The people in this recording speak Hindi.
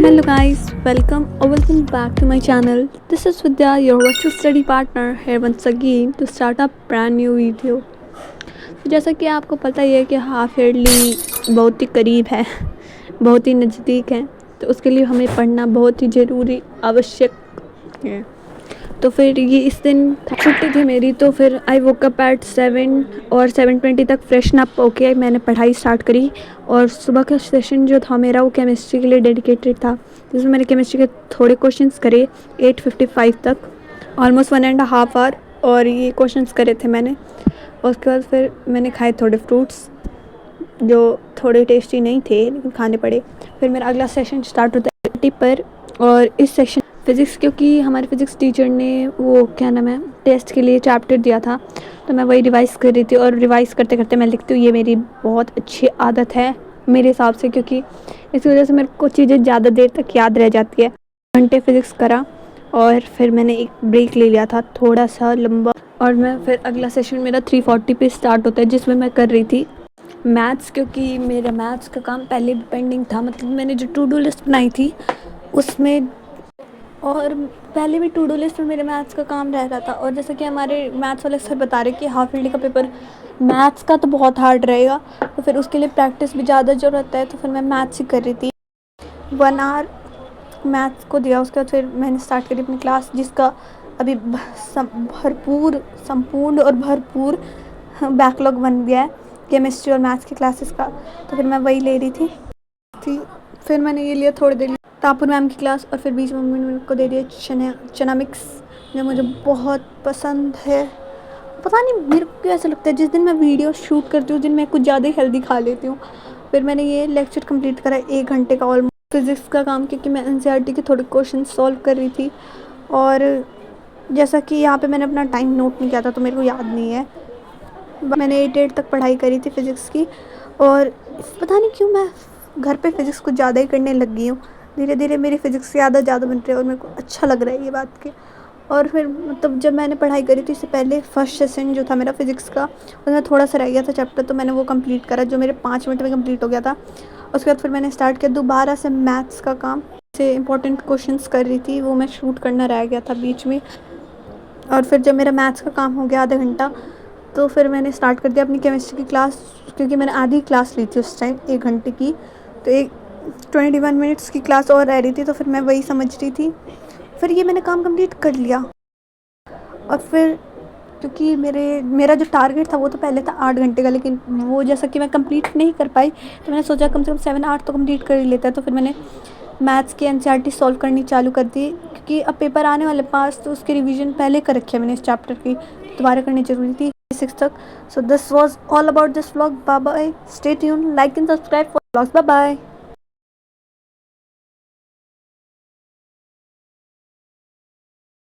Hello guys, welcome back to my channel. This is Vidya, your virtual study partner here once again to start a brand new video. तो जैसा कि आपको पता ही है कि हाफ ईयरली बहुत ही करीब है, बहुत ही नज़दीक है, तो उसके लिए हमें पढ़ना बहुत ही ज़रूरी आवश्यक है। तो फिर ये इस दिन छुट्टी थी मेरी, तो फिर आई वोक अप एट 7 और 7:20 तक फ्रेशन अप होके मैंने पढ़ाई स्टार्ट करी। और सुबह का सेशन जो था मेरा वो केमिस्ट्री के लिए डेडिकेटेड था, जिसमें मैंने केमिस्ट्री के थोड़े क्वेश्चंस करे 8:55 तक, ऑलमोस्ट 1.5 आवर, और ये क्वेश्चंस करे थे मैंने। और उसके बाद फिर मैंने खाए थोड़े फ्रूट्स जो थोड़े टेस्टी नहीं थे लेकिन खाने पड़े। फिर मेरा अगला सेशन स्टार्ट होता है 8 पर, और इस सेशन फ़िज़िक्स, क्योंकि हमारे फ़िज़िक्स टीचर ने वो क्या नाम है टेस्ट के लिए चैप्टर दिया था, तो मैं वही रिवाइज़ कर रही थी। और रिवाइज़ करते करते मैं लिखती हूँ, ये मेरी बहुत अच्छी आदत है मेरे हिसाब से, क्योंकि इस वजह से मेरे को चीज़ें ज़्यादा देर तक याद रह जाती है। घंटे फ़िज़िक्स करा और फिर मैंने एक ब्रेक ले लिया था थोड़ा सा लंबा, और मैं फिर अगला सेशन मेरा 3:40 पे स्टार्ट होता है, जिसमें मैं कर रही थी मैथ्स, क्योंकि मेरा मैथ्स का काम पहले भी पेंडिंग था। मतलब मैंने जो टू डू लिस्ट बनाई थी उसमें, और पहले भी टू डू लिस्ट में मेरे मैथ्स का काम रह रहा था। और जैसे कि हमारे मैथ्स वाले सर बता रहे कि हाफ ईयरली का पेपर मैथ्स का तो बहुत हार्ड रहेगा, तो फिर उसके लिए प्रैक्टिस भी ज़्यादा ज़रूरत है। तो फिर मैं मैथ्स ही कर रही थी, 1 आवर मैथ्स को दिया। उसके बाद फिर मैंने स्टार्ट करी अपनी क्लास, जिसका अभी संपूर्ण और भरपूर बैकलॉग बन गया है केमिस्ट्री और मैथ्स की क्लासेस का। तो फिर मैं वही ले रही थी। फिर मैंने ये लिया थोड़ी देर तापुर मैम की क्लास, और फिर बीच में मम्मी ने मेरे को दे दिया चना मिक्स, जो मुझे बहुत पसंद है। पता नहीं मेरे को क्यों ऐसा लगता है, जिस दिन मैं वीडियो शूट करती हूँ उस दिन मैं कुछ ज़्यादा ही हेल्दी खा लेती हूँ। फिर मैंने ये लेक्चर कंप्लीट करा 1 घंटे का ऑलमोस्ट फ़िज़िक्स का काम, क्योंकि मैं एनसीईआरटी के थोड़े क्वेश्चन सॉल्व कर रही थी। और जैसा कि यहाँ पे मैंने अपना टाइम नोट नहीं किया था तो मेरे को याद नहीं है। मैंने 8 तक पढ़ाई करी थी फ़िज़िक्स की, और पता नहीं क्यों मैं घर पे फ़िज़िक्स कुछ ज़्यादा ही करने लग गई हूँ। धीरे धीरे मेरी फ़िज़िक्स ज़्यादा बन रही है और मेरे को अच्छा लग रहा है ये बात के। और फिर मतलब जब मैंने पढ़ाई करी थी इससे पहले फर्स्ट सेशन जो था मेरा फ़िज़िक्स का, उसमें थोड़ा सा रह गया था चैप्टर, तो मैंने वो कंप्लीट करा जो मेरे 5 मिनट में कंप्लीट हो गया था। उसके बाद फिर मैंने स्टार्ट किया दोबारा से मैथ्स का काम, से इंपॉर्टेंट क्वेश्चंस कर रही थी, वो मैं शूट करना रह गया था बीच में। और फिर जब मेरा मैथ्स का काम हो गया आधा घंटा, तो फिर मैंने स्टार्ट कर दिया अपनी केमिस्ट्री की क्लास, क्योंकि मैंने आधी क्लास ली थी उस टाइम 1 घंटे की, तो एक 21 मिनट्स की क्लास और रह रही थी, तो फिर मैं वही समझ रही थी। फिर ये मैंने काम कंप्लीट कर लिया। और फिर क्योंकि मेरा जो टारगेट था वो तो पहले था 8 घंटे का, लेकिन वो जैसा कि मैं कंप्लीट नहीं कर पाई, तो मैंने सोचा कम से कम 7-8 तो कंप्लीट कर ही लेता है। तो फिर मैंने मैथ्स की एनसीईआरटी सॉल्व करनी चालू कर दी, क्योंकि अब पेपर आने वाले पास, तो उसकी रिवीजन पहले कर रखी है मैंने इस चैप्टर की, दोबारा करनी ज़रूरी थी 6 तक। So this was all about this vlog. Bye bye, stay tune, like and subscribe for vlogs. Bye bye.